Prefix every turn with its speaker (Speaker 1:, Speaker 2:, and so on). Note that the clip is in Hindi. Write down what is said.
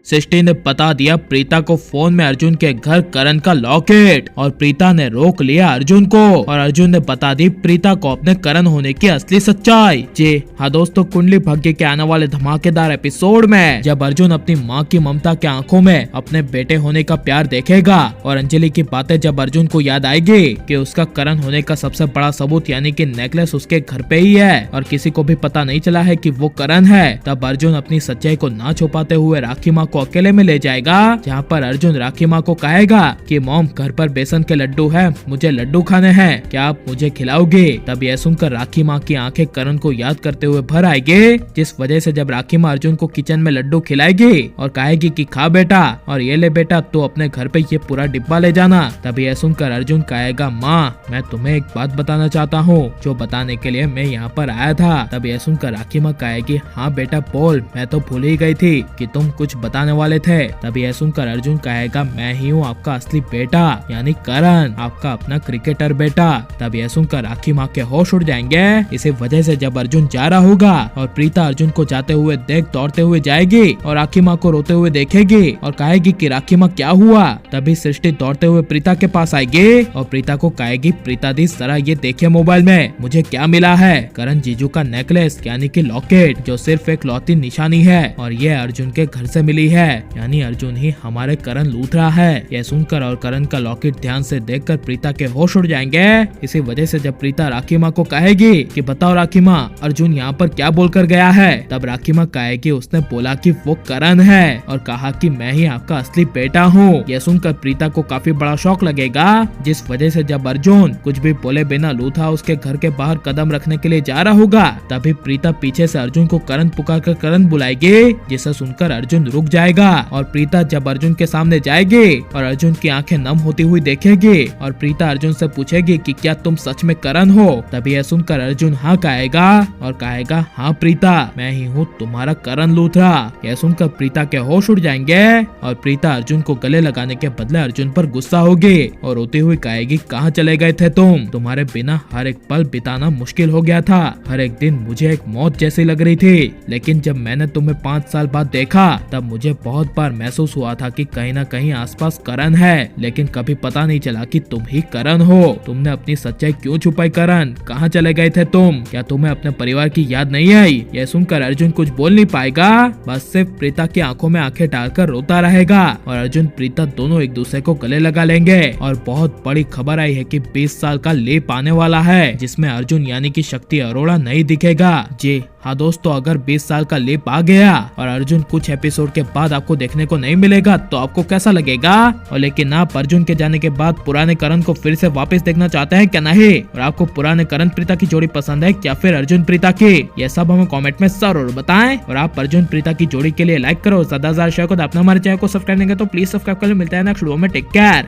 Speaker 1: सृष्टि ने बता दिया प्रीता को फोन में अर्जुन के घर करण का लॉकेट, और प्रीता ने रोक लिया अर्जुन को, और अर्जुन ने बता दी प्रीता को अपने करण होने की असली सच्चाई। जी हाँ दोस्तों, कुंडली भाग्य के आने वाले धमाकेदार एपिसोड में जब अर्जुन अपनी माँ की ममता के आंखों में अपने बेटे होने का प्यार देखेगा, और अंजलि की बातें जब अर्जुन को याद आएगी कि उसका करण होने का सबसे बड़ा सबूत यानी कि नेकलेस उसके घर पे ही है और किसी को भी पता नहीं चला है कि वो करण है, तब अर्जुन अपनी सच्चाई को ना छुपाते हुए राखी माँ को अकेले में ले जाएगा, जहाँ पर अर्जुन राखी माँ को कहेगा कि मॉम घर पर बेसन के लड्डू है, मुझे लड्डू खाने हैं, क्या आप मुझे खिलाओगे। तब यह सुनकर राखी माँ की आंखें करण को याद करते हुए भर आएगी, जिस वजह से जब राखी माँ अर्जुन को किचन में लड्डू खिलाएगी और कहेगी कि खा बेटा, और ये ले बेटा तो अपने घर पे ये पूरा डिब्बा ले जाना, तब यह सुनकर अर्जुन कहेगा माँ मैं तुम्हें एक बात बताना चाहता हूँ जो बताने के लिए मैं यहाँ पर आया था। तब यह सुनकर राखी माँ कहेगी हाँ बेटा बोल, मैं तो भूल ही गई थी कि तुम कुछ बताने वाले थे। तब यह सुनकर अर्जुन कहेगा मैं ही हूँ आपका असली बेटा यानी करण, आपका अपना क्रिकेटर बेटा। तब यह सुनकर राखी माँ के होश उड़ जाएंगे। इसी वजह से जब अर्जुन जा रहा होगा और प्रीता अर्जुन को जाते हुए देख दौड़ते हुए जाएगी और राखी माँ को रोते हुए देखेगी और कहेगी कि राखी माँ क्या हुआ, तभी सृष्टि दौड़ते हुए प्रीता के पास आएगी और प्रीता को कहेगी प्रीता दी जरा ये देखिए मोबाइल में मुझे क्या मिला है, करण जीजू का नेकलेस यानी कि लॉकेट, जो सिर्फ एक लौती निशानी है और ये अर्जुन के घर से मिली है, यानी अर्जुन ही हमारे करण लूथरा है। यह सुनकर और करण का लॉकेट ध्यान से देखकर प्रीता के होश उड़ जाएंगे। इसी वजह से जब प्रीता राखी माँ को कहेगी कि बताओ राखी माँ अर्जुन यहाँ पर क्या बोलकर गया है, तब राखी माँ कहेगी उसने बोला कि वो करण है और कहा कि मैं ही आपका असली बेटा हूँ। यह सुनकर प्रीता को काफी बड़ा शौक लगेगा, जिस वजह से जब अर्जुन कुछ भी बोले बिना लूथा उसके घर के बाहर कदम रखने के लिए जा रहा होगा, तभी प्रीता पीछे से अर्जुन को करण पुकार कर करण बुलाएगी, जिसे सुनकर अर्जुन रुक जाएगा। और प्रीता जब अर्जुन के सामने जाएगी और अर्जुन की आंखें नम होती हुई देखेगी और प्रीता अर्जुन से पूछेगी कि क्या तुम सच में करण हो, तभी यह सुनकर अर्जुन हाँ कहेगा और कहेगा हाँ प्रीता मैं ही हूँ तुम्हारा करण लूथरा। यह सुनकर प्रीता के होश उड़ जाएंगे और प्रीता अर्जुन को गले लगाने के बदले अर्जुन पर गुस्सा होगी और रोती हुई कहेगी कहाँ चले गए थे तुम, तुम्हारे बिना हर एक पल बिताना मुश्किल हो गया था, हर एक दिन मुझे एक मौत जैसी लग रही थी, लेकिन जब मैंने तुम्हें 5 साल बाद देखा तब मुझे बहुत बार महसूस हुआ था कि कहीं ना कहीं आसपास करण है, लेकिन कभी पता नहीं चला कि तुम ही करण हो। तुमने अपनी सच्चाई क्यों छुपाई करण, कहाँ चले गए थे तुम, क्या तुम्हें अपने परिवार की याद नहीं आई। यह सुनकर अर्जुन कुछ बोल नहीं पाएगा, बस सिर्फ प्रीता की आंखों में आंखें डालकर रोता रहेगा और अर्जुन प्रीता दोनों एक दूसरे को गले लगा लेंगे। और बहुत बड़ी खबर आई है कि 20 साल का लेप आने वाला है, जिसमें अर्जुन यानी कि शक्ति अरोड़ा नहीं दिखेगा। जी हाँ दोस्तों, अगर 20 साल का लेप आ गया और अर्जुन कुछ एपिसोड के बाद आपको देखने को नहीं मिलेगा तो आपको कैसा लगेगा। और लेकिन आप अर्जुन के जाने के बाद पुराने करण को फिर से वापस देखना चाहते हैं क्या नहीं, और आपको पुराने करण प्रीता की जोड़ी पसंद है क्या फिर अर्जुन प्रीता की, ये सब हमें कमेंट में जरूर बताएं। और आप अर्जुन प्रीता की जोड़ी के लिए लाइक करो, ज्यादा शेयर करो। आपने हमारे चैनल को सब्सक्राइब नहीं किया तो प्लीज सब्सक्राइब कर लो। मिलता है नेक्स्ट वीडियो में, टेक केयर।